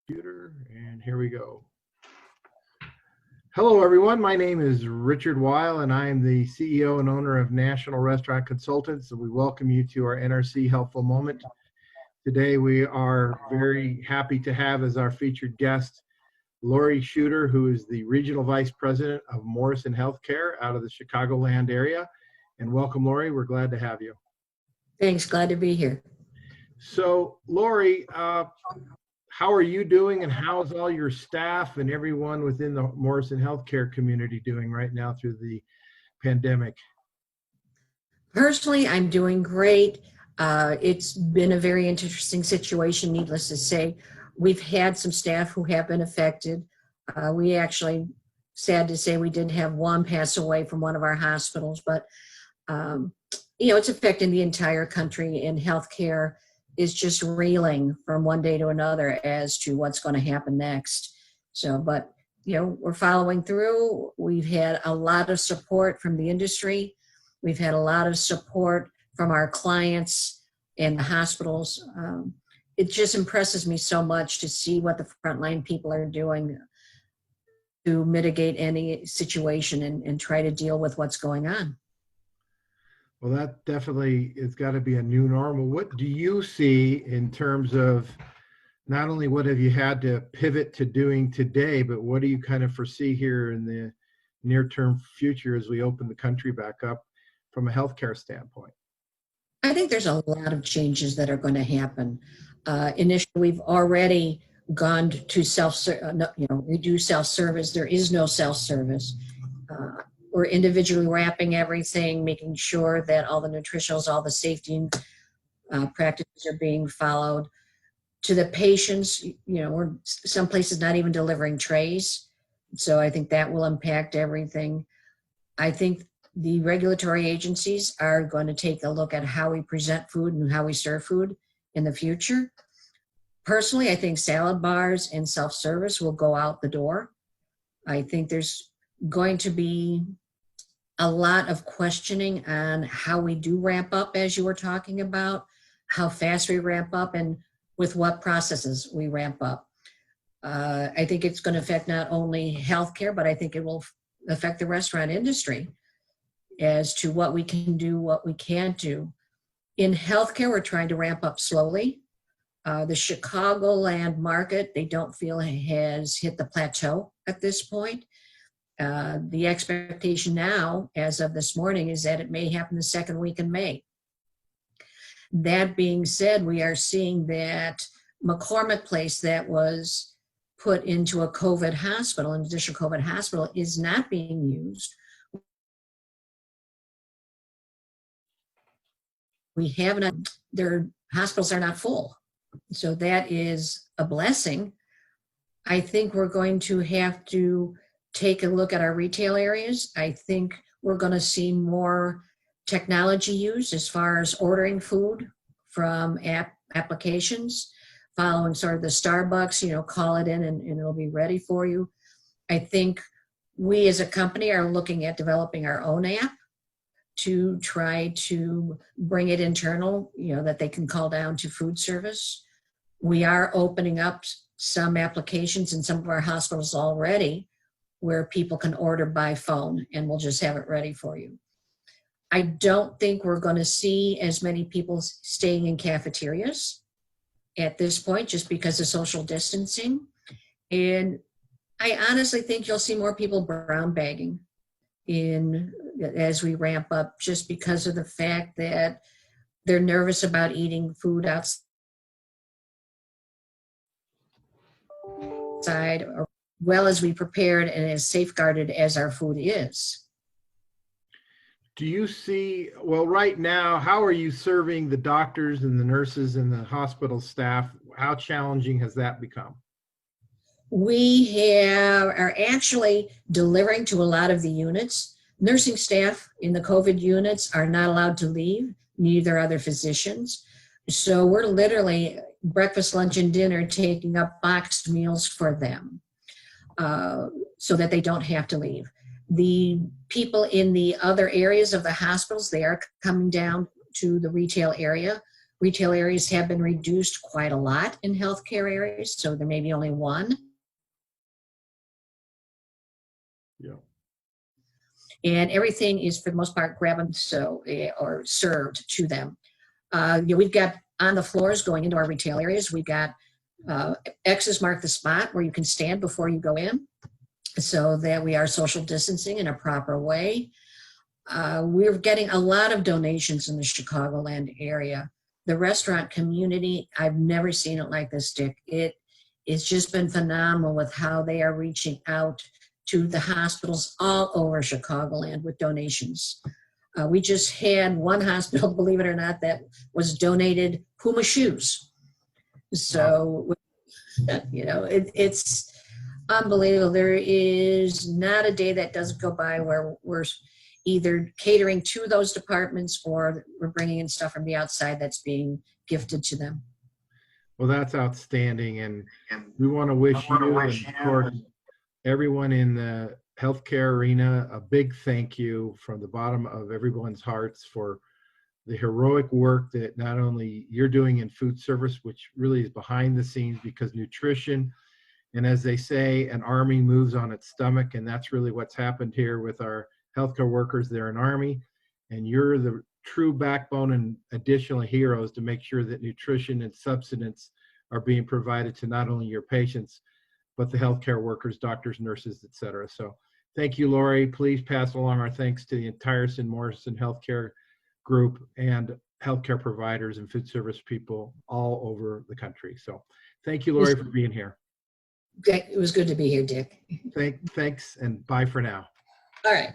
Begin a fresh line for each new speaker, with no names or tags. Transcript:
Computer, and here we go. Hello, everyone. My name is Richard Weil, and I am the CEO and owner of National Restaurant Consultants. And we welcome you to our NRC Helpful Moment. Today, we are very happy to have as our featured guest Lori Shooter, who is the Regional Vice President of Morrison Healthcare out of the Chicagoland area. And welcome, Lori. We're glad to have you.
Thanks. Glad to be here.
So, Lori, how are you doing, and how's all your staff and everyone within the Morrison healthcare community doing right now through the pandemic?
Personally, I'm doing great. It's been a very interesting situation, needless to say. We've had some staff who have been affected. We actually, sad to say, we did have one pass away from one of our hospitals, but it's affecting the entire country, and healthcare is just reeling from one day to another as to what's going to happen next. So, but, we're following through. We've had a lot of support from the industry. We've had a lot of support from our clients and the hospitals. It just impresses me so much to see what the frontline people are doing to mitigate any situation and try to deal with what's going on.
Well, that definitely is got to be a new normal. What do you see in terms of not only what have you had to pivot to doing today, but what do you kind of foresee here in the near-term future as we open the country back up from a healthcare standpoint?
I think there's a lot of changes that are going to happen. Initially, we've already gone to reduce self-service. There is no self-service. We're individually wrapping everything, making sure that all the nutritionals, all the safety practices are being followed. To the patients, we're some places not even delivering trays. So I think that will impact everything. I think the regulatory agencies are going to take a look at how we present food and how we serve food in the future. Personally, I think salad bars and self-service will go out the door. I think there's going to be a lot of questioning on how we do ramp up, as you were talking about, how fast we ramp up and with what processes we ramp up. I think it's going to affect not only healthcare, but I think it will affect the restaurant industry as to what we can do, what we can't do. In healthcare, we're trying to ramp up slowly. The Chicagoland market, they don't feel has hit the plateau at this point. The expectation now, as of this morning, is that it may happen the second week in May. That being said, we are seeing that McCormick Place that was put into a COVID hospital, an additional COVID hospital, is not being used. Their hospitals are not full. So that is a blessing. I think we're going to have to take a look at our retail areas. I think we're going to see more technology used as far as ordering food from applications, following sort of the Starbucks, call it in and it'll be ready for you. I think we as a company are looking at developing our own app to try to bring it internal, that they can call down to food service. We are opening up some applications in some of our hospitals already where people can order by phone and we'll just have it ready for you. I don't think we're going to see as many people staying in cafeterias at this point just because of social distancing. And I honestly think you'll see more people brown bagging as we ramp up just because of the fact that they're nervous about eating food outside or well as we prepared and as safeguarded as our food is.
Do you see, well, right now, how are you serving the doctors and the nurses and the hospital staff? How challenging has that become?
We are actually delivering to a lot of the units. Nursing staff in the COVID units are not allowed to leave, neither are their physicians. So we're literally breakfast, lunch, and dinner taking up boxed meals for them. So that they don't have to leave. The people in the other areas of the hospitals, they are coming down to the retail area Retail areas have been reduced quite a lot in healthcare areas, so there may be only one.
Yeah.
And everything is, for the most part, grab and so or served to them. We've got on the floors going into our retail areas. We've got X's mark the spot where you can stand before you go in, so that we are social distancing in a proper way. We're getting a lot of donations in the Chicagoland area. The restaurant community, I've never seen it like this, Dick. It's just been phenomenal with how they are reaching out to the hospitals all over Chicagoland with donations. We just had one hospital, believe it or not, that was donated Puma shoes. So, it's unbelievable. There is not a day that doesn't go by where we're either catering to those departments or we're bringing in stuff from the outside that's being gifted to them.
Well, that's outstanding. And we want to wish you and, of course, everyone in the healthcare arena a big thank you from the bottom of everyone's hearts for the heroic work that not only you're doing in food service, which really is behind the scenes, because nutrition, and as they say, an army moves on its stomach, and that's really what's happened here with our healthcare workers. They're an army, and you're the true backbone and additional heroes to make sure that nutrition and substance are being provided to not only your patients, but the healthcare workers, doctors, nurses, et cetera. So thank you, Lori. Please pass along our thanks to the entire St. Morrison Healthcare Group and healthcare providers and food service people all over the country. So thank you, Lori, for being here.
It was good to be here, Dick.
Thanks, and bye for now.
All right.